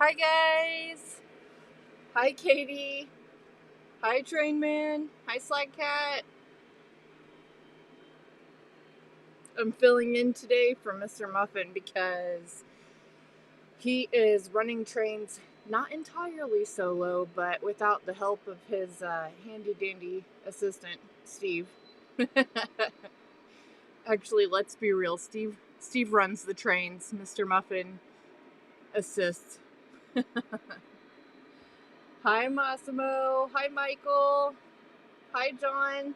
Hi guys! Hi Katie! Hi Trainman! Hi Slide Cat! I'm filling in today for Mr. Muffin because he is running trains not entirely solo, but without the help of his handy dandy assistant, Steve. Actually, let's be real, Steve runs the trains, Mr. Muffin assists. Hi Massimo! Hi Michael! Hi John!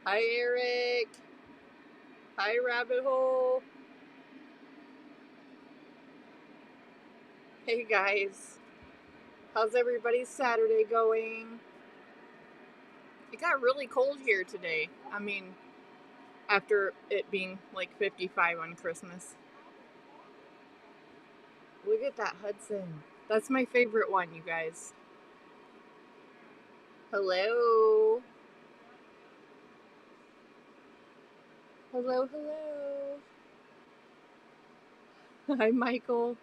Hi Eric! Hi Rabbit Hole! Hey guys! How's everybody's Saturday going? It got really cold here today. I mean, after it being like 55 on Christmas. Look at that Hudson. That's my favorite one, you guys. Hello! Hello, hello! Hi Michael!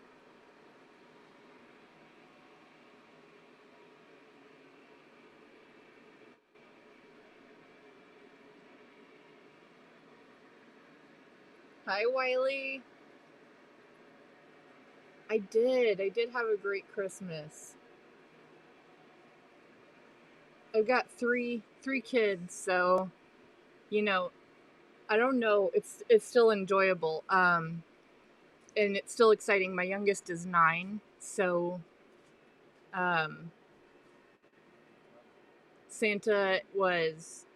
Hi Wiley! I did have a great Christmas. I've got three kids, so you know, I don't know. It's still enjoyable. And it's still exciting. My youngest is 9, so um, Santa was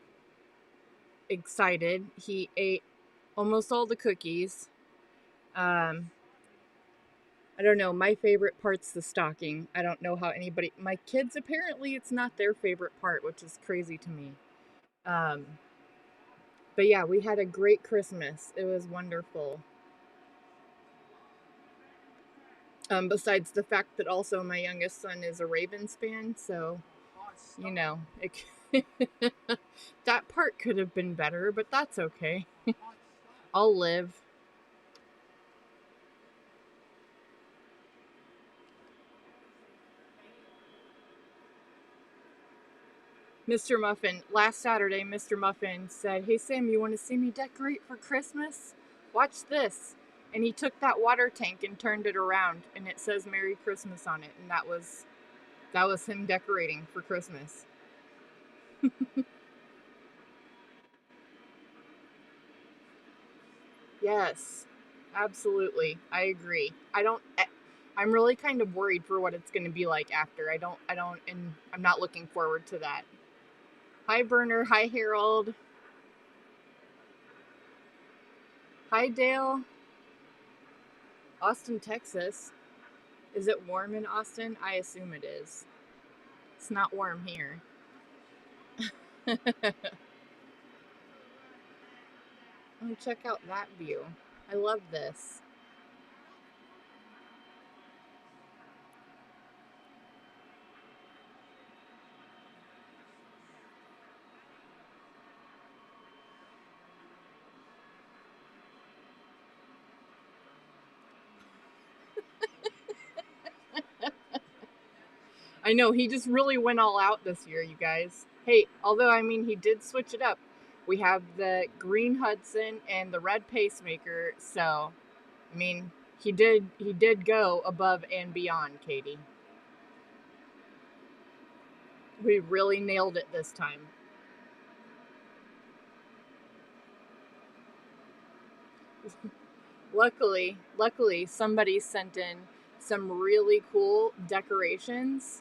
excited. He ate almost all the cookies. Um, I don't know. My favorite part's the stocking. I don't know how anybody. My kids apparently it's not their favorite part, which is crazy to me. Um, but yeah, we had a great Christmas. It was wonderful. Besides the fact that also my youngest son is a Ravens fan, so you know, it, that part could have been better, but that's okay. I'll live. Last Saturday, Mr. Muffin said, "Hey Sam, you want to see me decorate for Christmas? Watch this." And he took that water tank and turned it around, and it says Merry Christmas on it, and that was him decorating for Christmas. Yes, absolutely. I agree. I'm really kind of worried for what it's going to be like after. And I'm not looking forward to that. Hi, Burner. Hi, Harold. Hi, Dale. Austin, Texas. Is it warm in Austin? I assume it is. It's not warm here. Oh, check out that view. I love this. I know, he just really went all out this year, you guys. Hey, although, I mean, he did switch it up. We have the green Hudson and the red pacemaker, so, I mean, he did go above and beyond, Katie. We really nailed it this time. Luckily, somebody sent in some really cool decorations.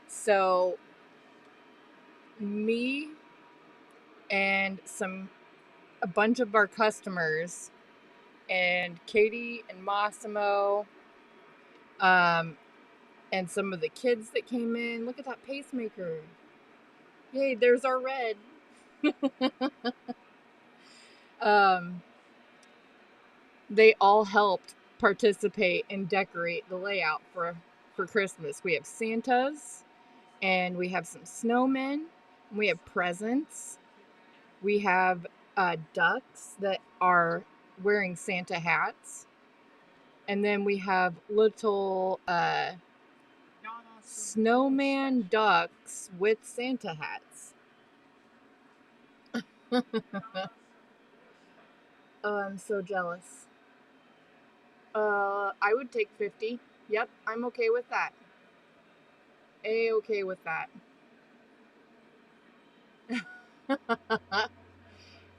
So, me and a bunch of our customers and Katie and Massimo, um, and some of the kids that came in. Look at that pacemaker. Yay, there's our red. um, they all helped participate and decorate the layout for Christmas. We have Santas and we have some snowmen. We have presents. We have ducks that are wearing Santa hats. And then we have little snowman ducks with Santa hats. Oh, I'm so jealous. I would take 50. Yep, I'm okay with that. A-okay with that.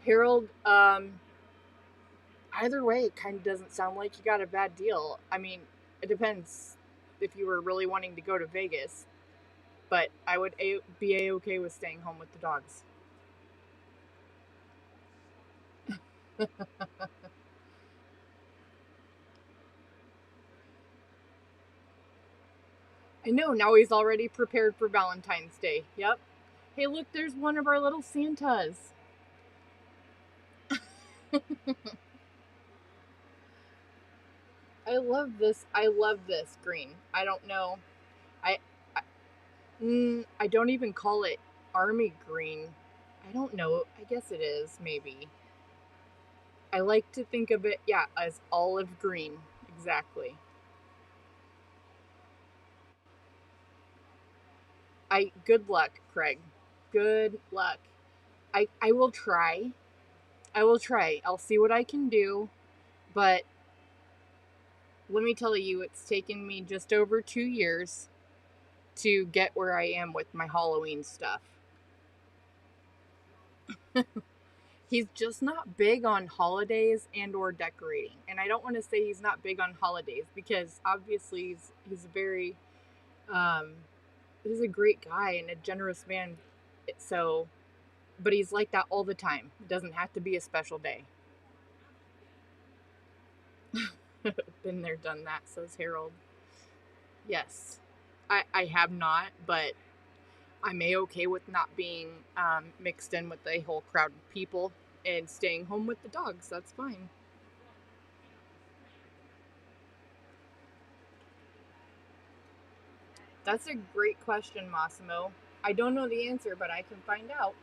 Harold, either way, it kind of doesn't sound like you got a bad deal. I mean, it depends if you were really wanting to go to Vegas, but I would be A-okay with staying home with the dogs. I know, now he's already prepared for Valentine's Day. Yep. Hey, look, there's one of our little Santas. I love this. I love this green. I don't know. I I don't even call it army green. I don't know. I guess it is, maybe. I like to think of it, yeah, as olive green. Exactly. Good luck, Craig. Good luck. I will try. I will try. I'll see what I can do. But let me tell you, it's taken me just over 2 years to get where I am with my Halloween stuff. He's just not big on holidays and or decorating. And I don't want to say he's not big on holidays because obviously he's a very um he's a great guy and a generous man. So, but he's like that all the time. It doesn't have to be a special day. Been there, done that, says Harold. Yes. I have not, but I'm A-okay with not being mixed in with a whole crowd of people and staying home with the dogs. That's fine. That's a great question, Massimo. I don't know the answer, but I can find out.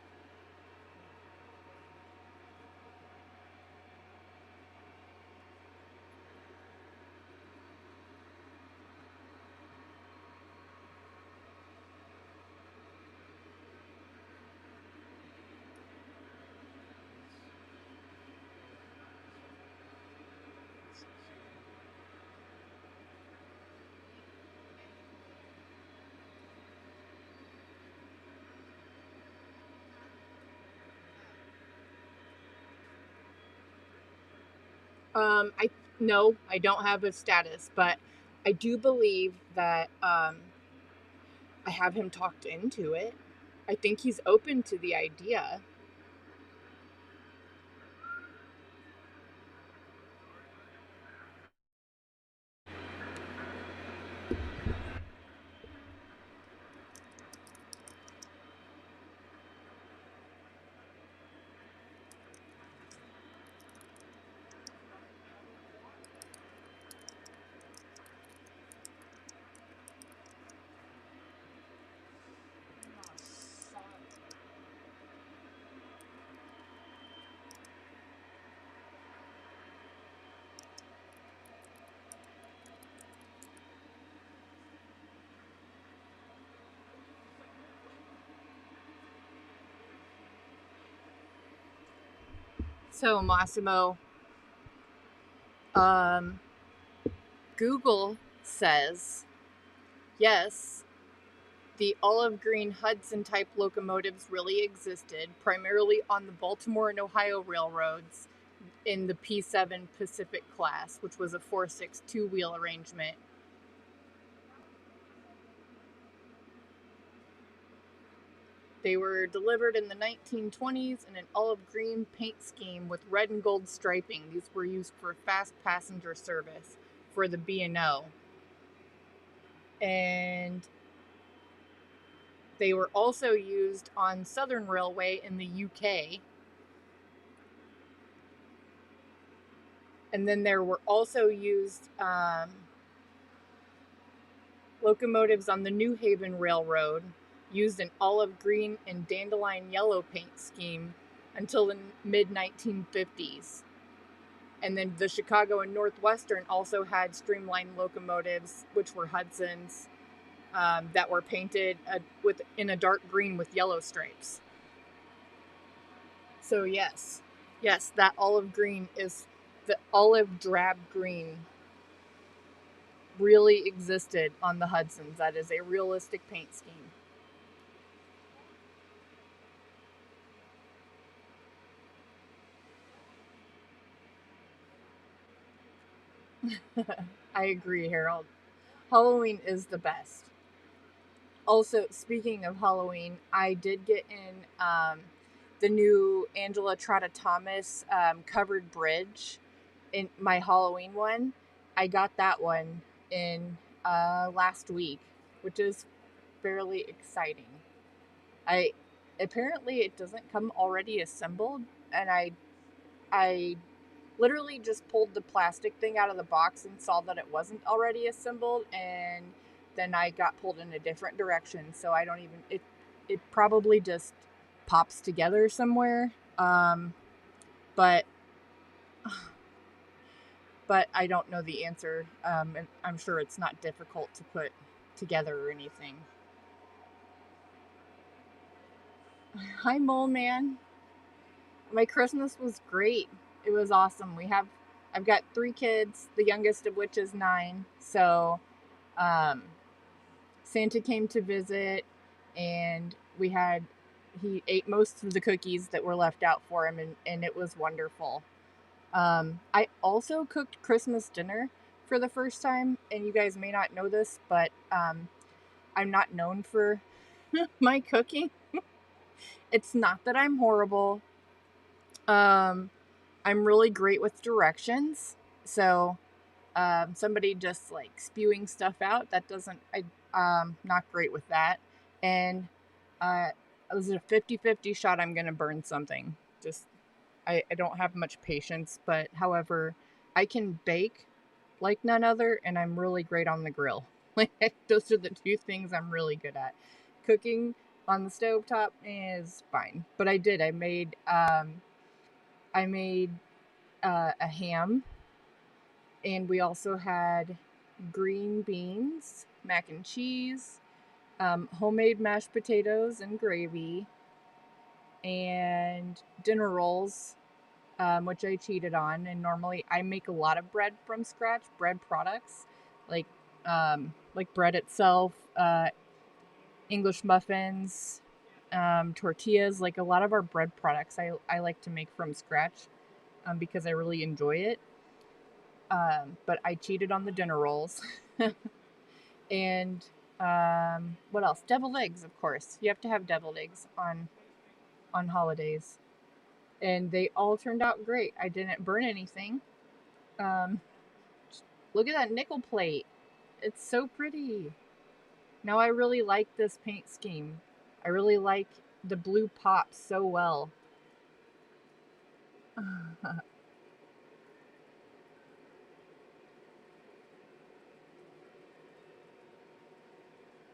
I no, I don't have a status, but I do believe that I have him talked into it. I think he's open to the idea. So Massimo, um, Google says yes, the olive green Hudson type locomotives really existed, primarily on the Baltimore and Ohio railroads in the P7 Pacific class, which was a 4-6 two-wheel arrangement. They were delivered in the 1920s in an olive green paint scheme with red and gold striping. These were used for fast passenger service for the B&O. And they were also used on Southern Railway in the UK. And then there were also used locomotives on the New Haven Railroad, used an olive green and dandelion yellow paint scheme until the mid 1950s. And then the Chicago and Northwestern also had streamlined locomotives, which were Hudsons, that were painted in a dark green with yellow stripes. So yes, that olive green is the olive drab green really existed on the Hudsons. That is a realistic paint scheme. I agree, Harold. Halloween is the best. Also, speaking of Halloween, I did get in the new Angela Trotta Thomas covered bridge in my Halloween one. I got that one in last week, which is fairly exciting. I apparently it doesn't come already assembled, and I literally just pulled the plastic thing out of the box and saw that it wasn't already assembled, and then I got pulled in a different direction. So I don't even it probably just pops together somewhere. But but I don't know the answer. And I'm sure it's not difficult to put together or anything. Hi, Mole Man. My Christmas was great. It was awesome. I've got 3 kids, the youngest of which is 9. So, um, Santa came to visit, and he ate most of the cookies that were left out for him, and it was wonderful. I also cooked Christmas dinner for the first time, and you guys may not know this, but I'm not known for my cooking. It's not that I'm horrible. Um, I'm really great with directions. So, somebody just like spewing stuff out, that doesn't, not great with that. And it was a 50-50 shot I'm going to burn something. Just, I don't have much patience, but however, I can bake like none other, and I'm really great on the grill. Like, those are the 2 things I'm really good at. Cooking on the stovetop is fine. But I made a ham, and we also had green beans, mac and cheese, homemade mashed potatoes and gravy, and dinner rolls, which I cheated on. And normally I make a lot of bread from scratch, bread products, like like bread itself, English muffins, tortillas, like a lot of our bread products I like to make from scratch, because I really enjoy it. But I cheated on the dinner rolls. And what else? Deviled eggs, of course. You have to have deviled eggs on holidays, and they all turned out great. I didn't burn anything. Um, Look at that nickel plate. It's so pretty. Now I really like this paint scheme. I really like the blue pop so well.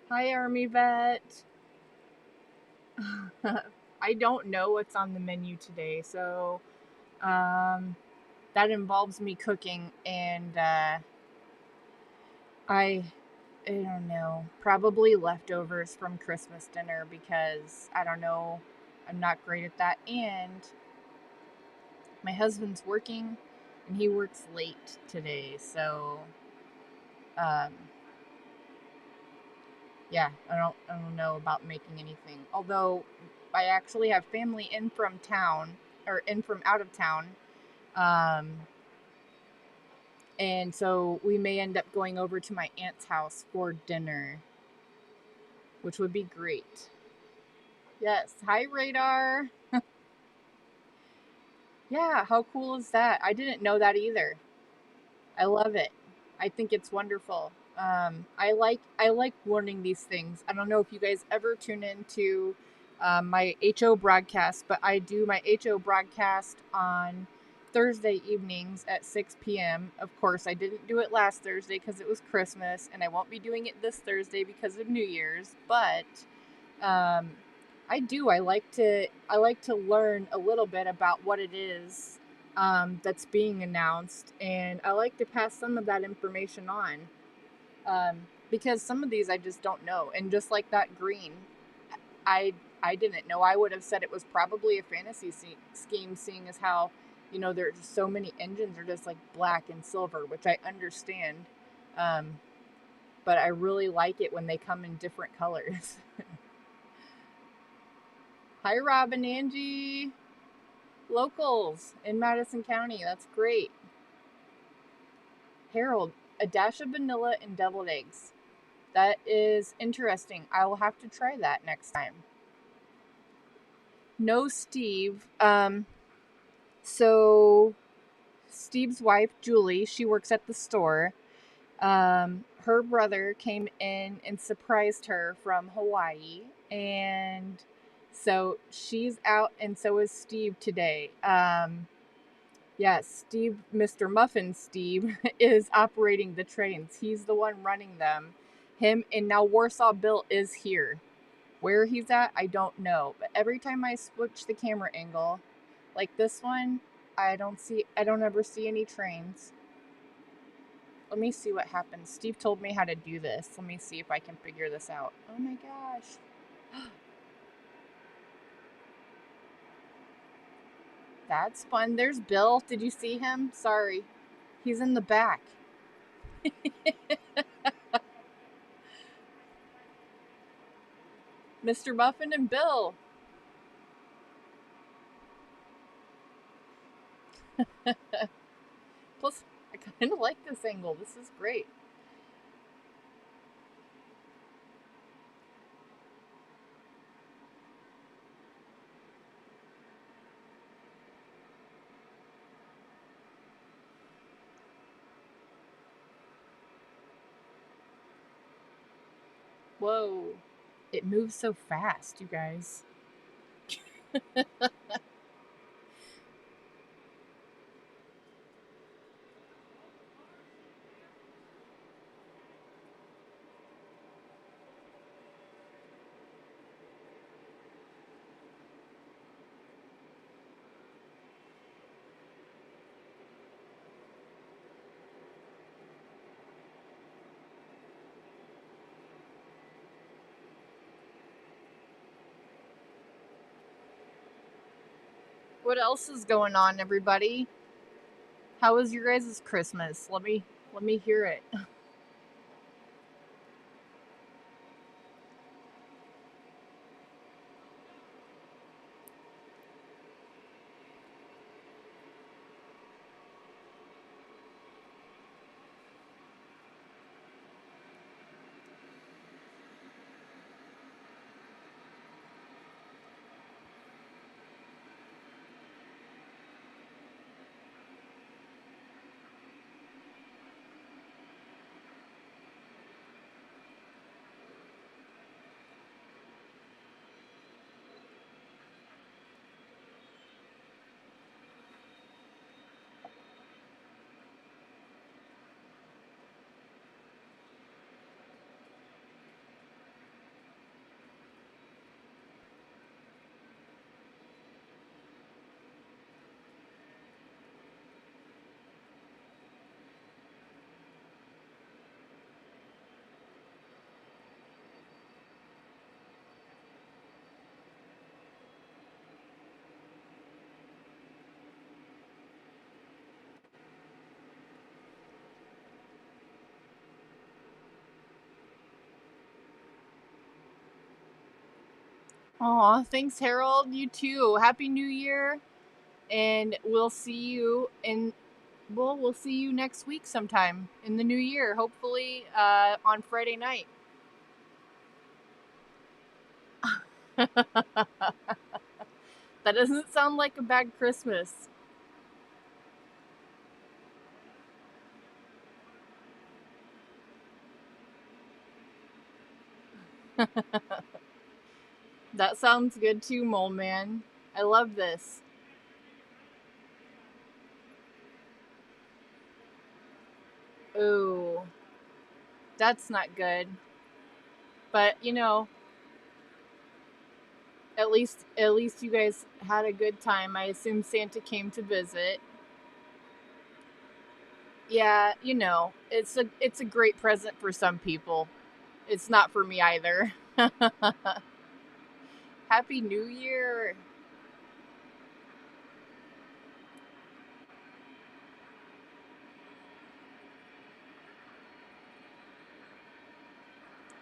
Hi, Army Vet. I don't know what's on the menu today, so um, that involves me cooking, and I I don't know, probably leftovers from Christmas dinner, because I don't know, I'm not great at that, and my husband's working, and he works late today, so um, yeah, I don't know about making anything. Although I actually have family in from town, or in from out of town, um, and so we may end up going over to my aunt's house for dinner, which would be great. Yes. Hi, Radar. Yeah, how cool is that? I didn't know that either. I love it. I think it's wonderful. I like learning these things. I don't know if you guys ever tune into my HO broadcast, but I do my HO broadcast on Thursday evenings at 6 p.m. Of course, I didn't do it last Thursday because it was Christmas, and I won't be doing it this Thursday because of New Year's. But um, I do. I like to learn a little bit about what it is that's being announced, and I like to pass some of that information on, because some of these I just don't know. And just like that green, I I didn't know. I would have said it was probably a fantasy scheme, seeing as how, there's so many engines are just like black and silver, which I understand. Um, but I really like it when they come in different colors. Hi, Rob and Angie. Locals in Madison County. That's great. Harold, a dash of vanilla and deviled eggs. That is interesting. I will have to try that next time. No, Steve. So Steve's wife, Julie, she works at the store. Her brother came in and surprised her from Hawaii, and so she's out, and so is Steve today. Yes, Steve, Mr. Muffin Steve, is operating the trains. He's the one running them. Him, and now Warsaw Bill is here. Where he's at, I don't know. But every time I switch the camera angle, like this one, I don't ever see any trains. Let me see what happens. Steve told me how to do this. Let me see if I can figure this out. Oh my gosh. That's fun. There's Bill. Did you see him? Sorry. He's in the back. Mr. Muffin and Bill. Plus, I kind of like this angle. This is great. Whoa. It moves so fast, you guys. What else is going on, everybody? How was your guys' Christmas? Let me hear it. Aw, thanks, Harold. You too. Happy New Year. And we'll see you next week sometime in the new year, hopefully on Friday night. That doesn't sound like a bad Christmas. That sounds good too, Mole Man. I love this. Ooh, that's not good. But at least you guys had a good time. I assume Santa came to visit. Yeah, it's a great present for some people. It's not for me either. Happy New Year.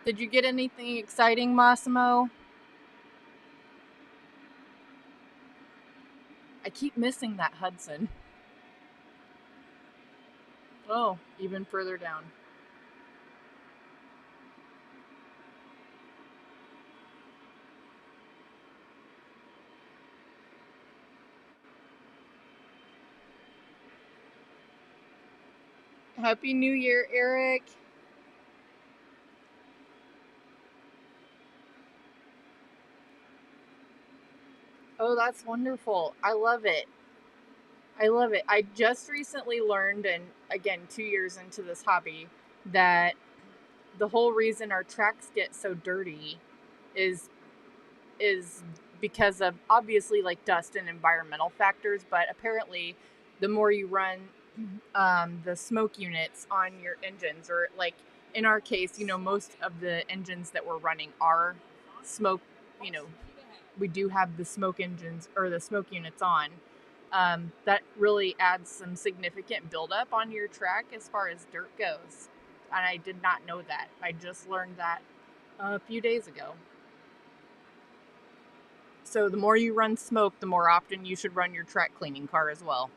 Did you get anything exciting, Massimo? I keep missing that Hudson. Oh, even further down. Happy New Year, Eric. Oh, that's wonderful. I love it. I love it. I just recently learned, and again, 2 years into this hobby, that the whole reason our tracks get so dirty is is because of obviously like dust and environmental factors, but apparently the more you run the smoke units on your engines, or like in our case, most of the engines that we're running are smoke, you know, we do have the smoke engines or the smoke units on. That really adds some significant buildup on your track as far as dirt goes. And I did not know that. I just learned that a few days ago. So the more you run smoke, the more often you should run your track cleaning car as well.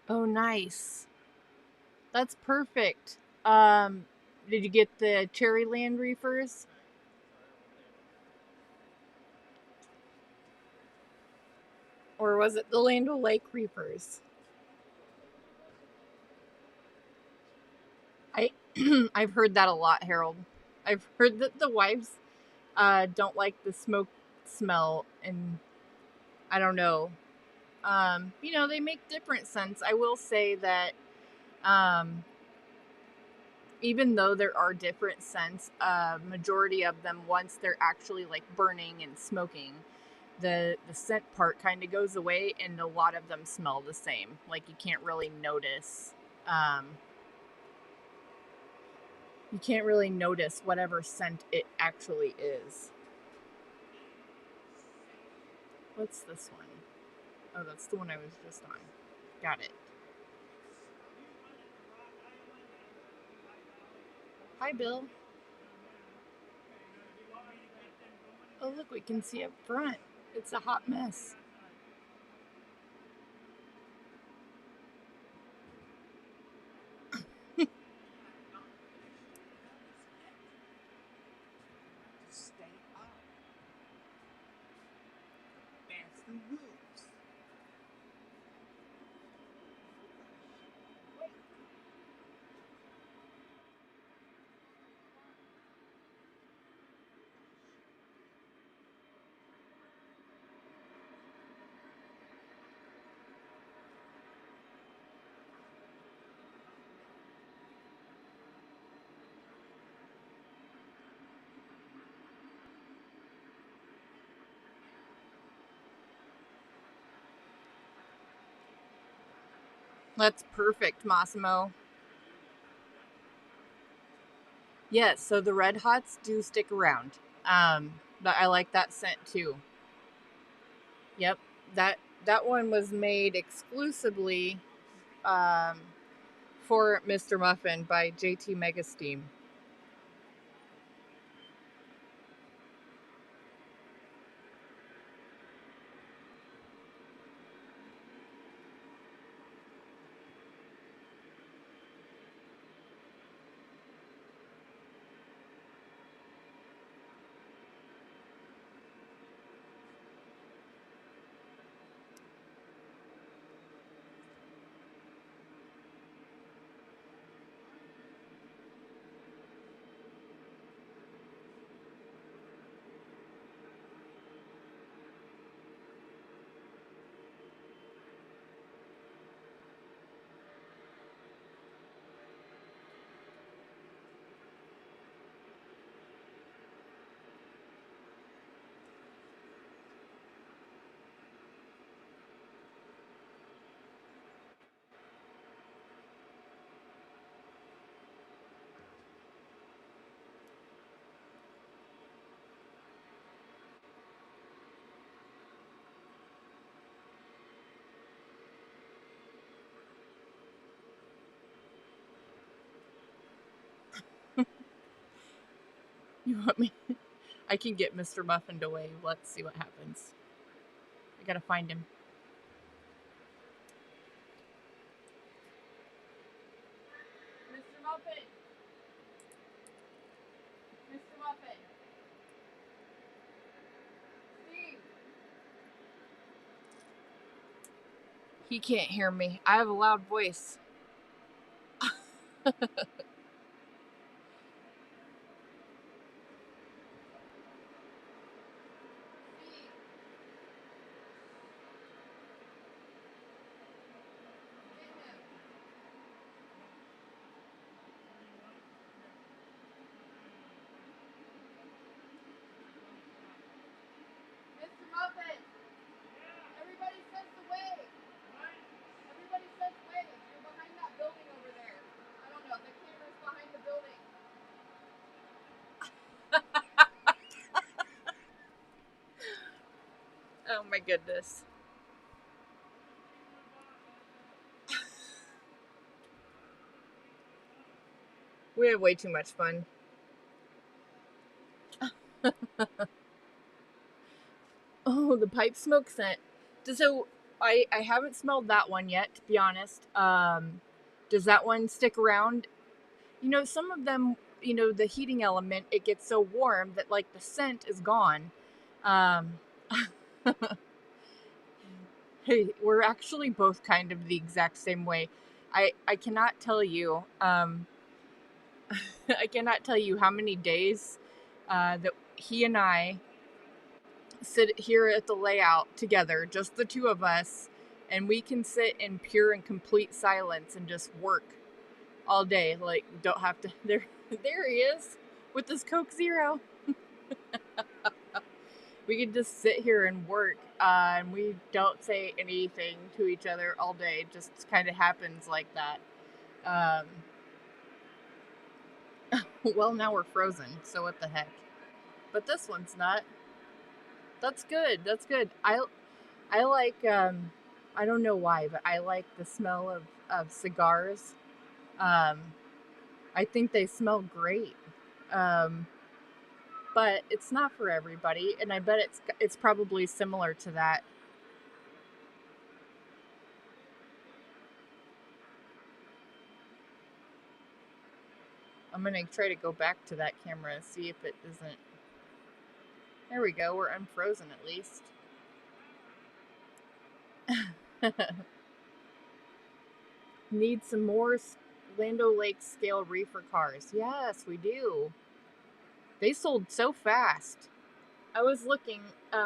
Oh, nice. That's perfect. Did you get the Cherry Land reefers? Or was it the Land O'Lake reefers? I I've heard that a lot, Harold. I've heard that the wives don't like the smoke smell, and I don't know. They make different scents. I will say that um, even though there are different scents, majority of them, once they're actually like burning and smoking, the scent part kind of goes away, and a lot of them smell the same. Like Um, you can't really notice whatever scent it actually is. What's this one? Oh, that's the one I was just on. Got it. Hi, Bill. Oh, look, we can see up front. It's a hot mess. That's perfect, Massimo. Yes, so the red hots do stick around. But I like that scent too. Yep, that that one was made exclusively um, for Mr. Muffin by JT Megasteam. You want me? I can get Mr. Muffin away. Let's see what happens. I gotta find him. Mr. Muffin! Mr. Muffin! Steve! He can't hear me. I have a loud voice. Mr. Muffin! Everybody says the way! Everybody says way! You're behind that building over there. I don't know, the camera's behind the building. Oh my goodness. We have way too much fun. Oh, the pipe smoke scent. So I haven't smelled that one yet, to be honest. Does that one stick around? You know, some of them, you know, the heating element, it gets so warm that like the scent is gone. Um, hey, we're actually both kind of the exact same way. I cannot tell you. I cannot tell you how many days that he and I sit here at the layout together, just the two of us, and we can sit in pure and complete silence and just work all day. Like, don't have to. There he is with his Coke Zero. We can just sit here and work, and we don't say anything to each other all day. It just kind of happens like that. Well, now we're frozen, so what the heck? But this one's not. That's good. That's good. I like I don't know why, but I like the smell of cigars. Um I think they smell great. Um but it's not for everybody, and I bet it's probably similar to that. I'm going to try to go back to that camera and see if it isn't. There we go. We're unfrozen at least. Need some more Lando Lake scale reefer cars. Yes, we do. They sold so fast. I was looking,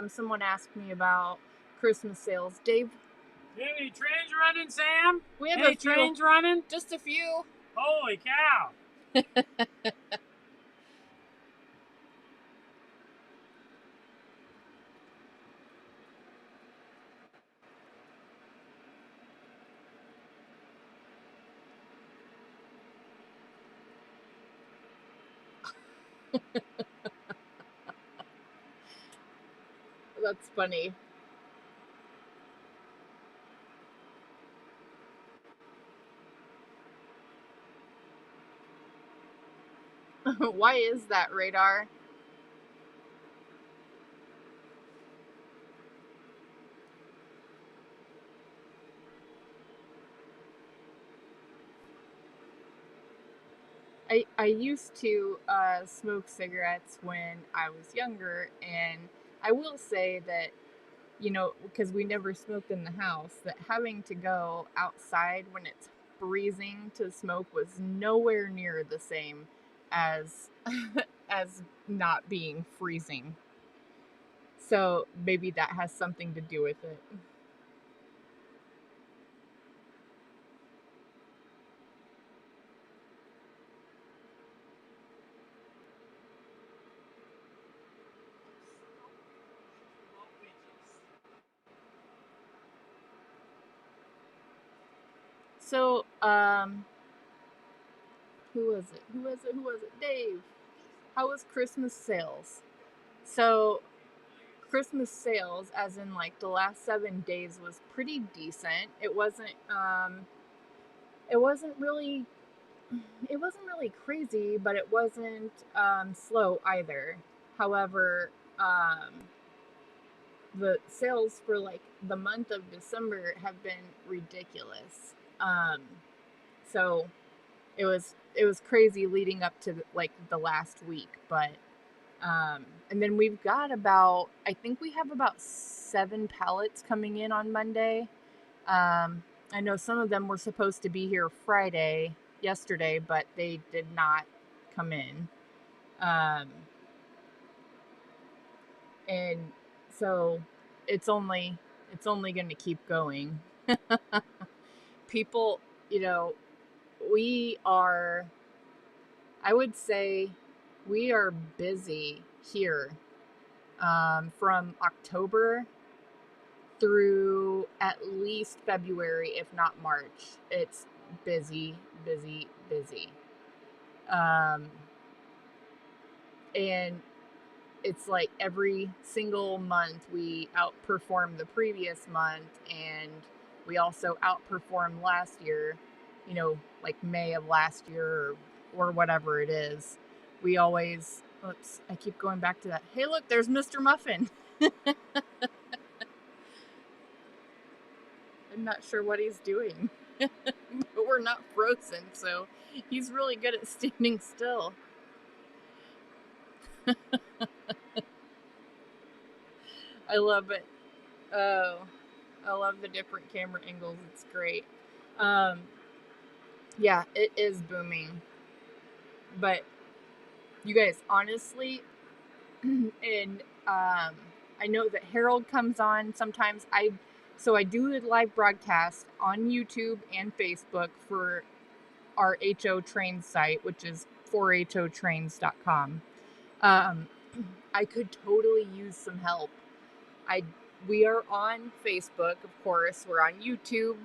someone asked me about Christmas sales. Dave, you have any trains running, Sam? we have any a few. Trains running? Just a few. Holy cow. That's funny. Why is that, Radar? I used to smoke cigarettes when I was younger, and I will say that, you know, because we never smoked in the house, that having to go outside when it's freezing to smoke was nowhere near the same as as not being freezing. So maybe that has something to do with it. So, who was it? Who was it? Who was it? Dave. How was Christmas sales? So, Christmas sales, as in like the last 7 days, was pretty decent. It wasn't really it wasn't really crazy, but it wasn't slow either. However, the sales for like the month of December have been ridiculous. So it was crazy leading up to like the last week, but and then we've got about, I think we have about 7 pallets coming in on Monday. I know some of them were supposed to be here yesterday, but they did not come in. Um, and so it's only going to keep going. People, you know, we are, I would say, we are busy here from October through at least February, if not March. It's busy, busy, busy. Um, and it's like every single month we outperform the previous month, and we also outperformed last year, like May of last year or whatever it is. We always, oops, I keep going back to that. Hey, look, there's Mr. Muffin. I'm not sure what he's doing, but we're not frozen, so he's really good at standing still. I love it. Oh, I love the different camera angles. It's great. Um, yeah, it is booming. But you guys, honestly, and I know that Harold comes on sometimes. I do a live broadcast on YouTube and Facebook for our HO Trains site, which is 4hotrains.com. Um, I could totally use some help. We are on Facebook, of course. We're on YouTube.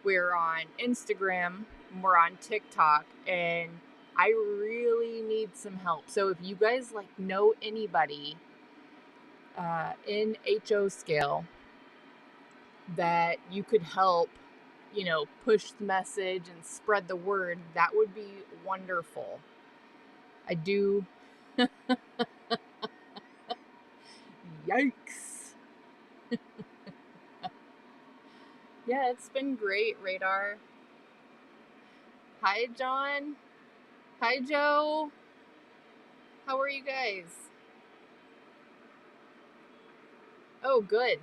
We're on Instagram. We're on TikTok, and I really need some help. So if you guys know anybody in HO scale that you could help, push the message and spread the word, that would be wonderful. I do. Yikes. Yeah, it's been great, Radar. Hi, John. Hi, Joe. How are you guys? Oh, good.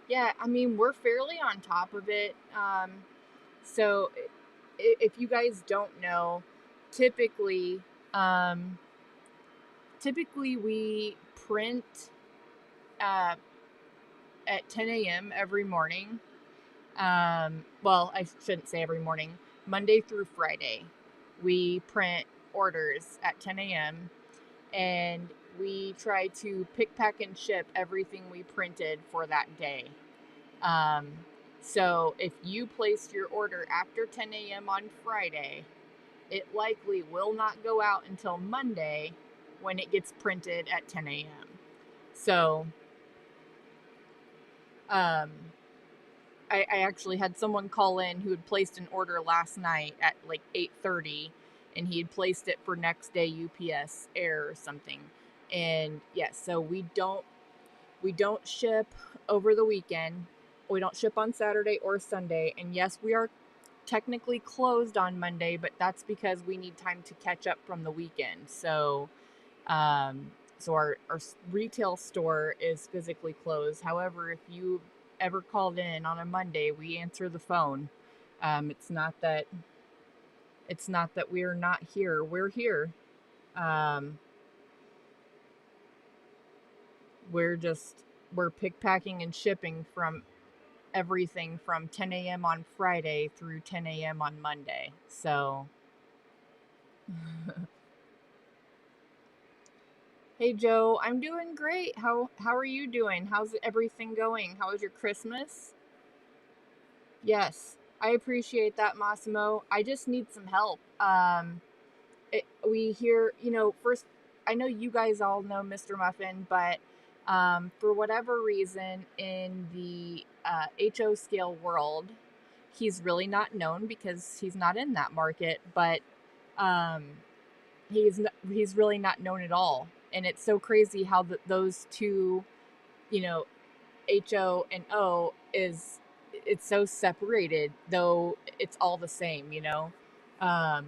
Yeah, I mean, we're fairly on top of it. So, if you guys don't know, typically, um, typically we print uh, at 10 a.m. every morning. Well, I shouldn't say every morning. Monday through Friday, we print orders at 10 a.m. and we try to pick, pack, and ship everything we printed for that day. Um, so if you placed your order after 10 a.m. on Friday, it likely will not go out until Monday when it gets printed at 10 a.m. So, um, I actually had someone call in who had placed an order last night at like 8:30, and he had placed it for next day UPS air or something. And yes, so we don't ship over the weekend. We don't ship on Saturday or Sunday. And yes, we are technically closed on Monday, but that's because we need time to catch up from the weekend. So our retail store is physically closed. However, if you ever called in on a Monday, we answer the phone. It's not that we're not here. We're here. Um, we're pick packing and shipping from everything from 10 a.m. on Friday through 10 a.m. on Monday. So, hey Joe, I'm doing great. How are you doing? How's everything going? How was your Christmas? Yes, I appreciate that, Massimo. I just need some help. We hear, first, I know you guys all know Mr. Muffin, but for whatever reason in the HO scale world, he's really not known because he's not in that market. But Um, he's really not known at all, and it's so crazy how those two, you know, HO and O it's so separated, though it's all the same, you know. Um,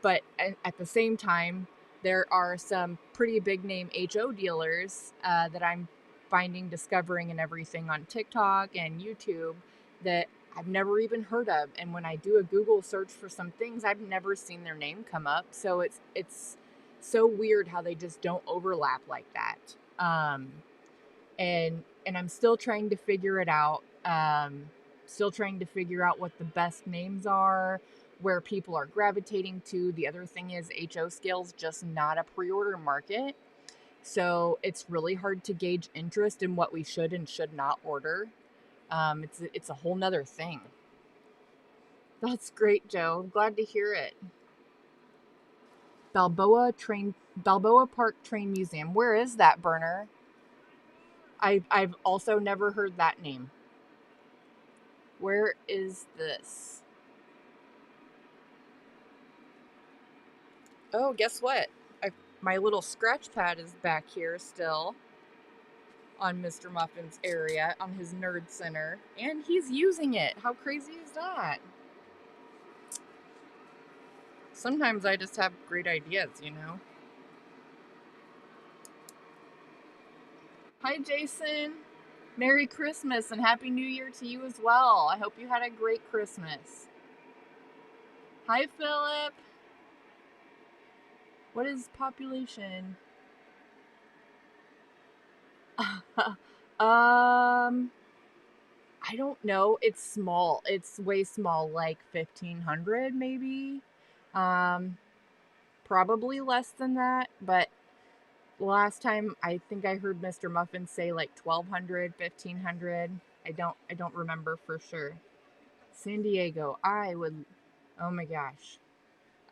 but at the same time, there are some pretty big name HO dealers that I'm finding, discovering, and everything on TikTok and YouTube that I've never even heard of. And when I do a Google search for some things, I've never seen their name come up. So it's so weird how they just don't overlap like that. And I'm still trying to figure it out. Still trying to figure out what the best names are, where people are gravitating to. The other thing is HO scale's just not a pre-order market. So it's really hard to gauge interest in what we should and should not order. It's a whole nother thing. That's great, Joe. I'm glad to hear it. Balboa Park Train Museum. Where is that, Burner? I've also never heard that name. Where is this? Oh, guess what? My little scratch pad is back here still on Mr. Muffin's area, on his nerd center, and he's using it. How crazy is that? Sometimes I just have great ideas, you know? Hi, Jason. Merry Christmas and Happy New Year to you as well. I hope you had a great Christmas. Hi, Philip. What is population? I don't know. It's small. It's way small, like 1,500 maybe. Um, Probably less than that, but last time I think I heard Mr. Muffin say like 1,200, 1,500. I don't remember for sure. San Diego. Oh my gosh.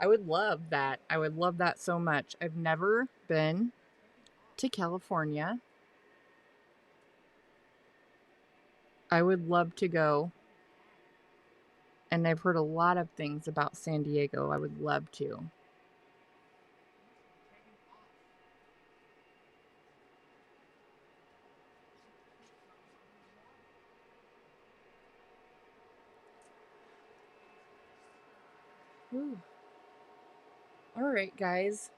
I would love that. I would love that so much. I've never been to California. I would love to go, and I've heard a lot of things about San Diego. I would love to. Ooh. All right, guys.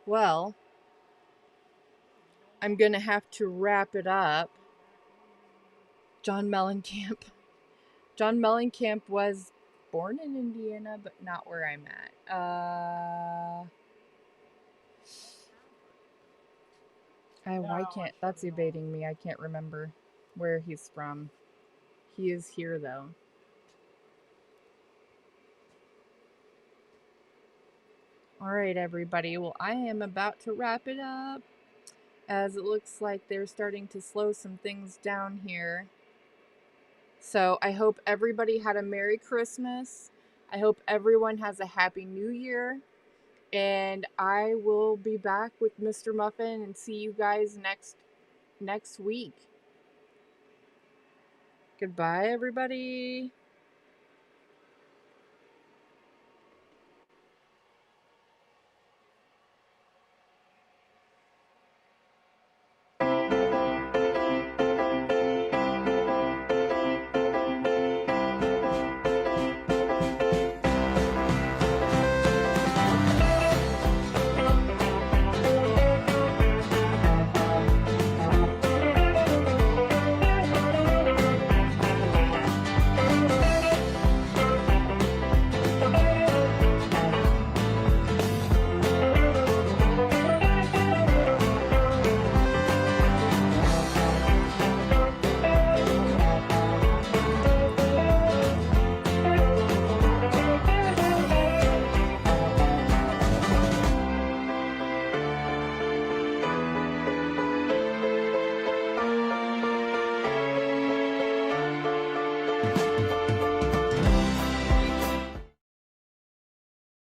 Well, I'm going to have to wrap it up. John Mellencamp. John Mellencamp was born in Indiana, but not where I'm at. Why can't, that's evading me. I can't remember where he's from. He is here, though. All right, everybody. Well, I am about to wrap it up, as it looks like they're starting to slow some things down here. So I hope everybody had a Merry Christmas. I hope everyone has a Happy New Year. And I will be back with Mr. Muffin and see you guys next week. Goodbye, everybody.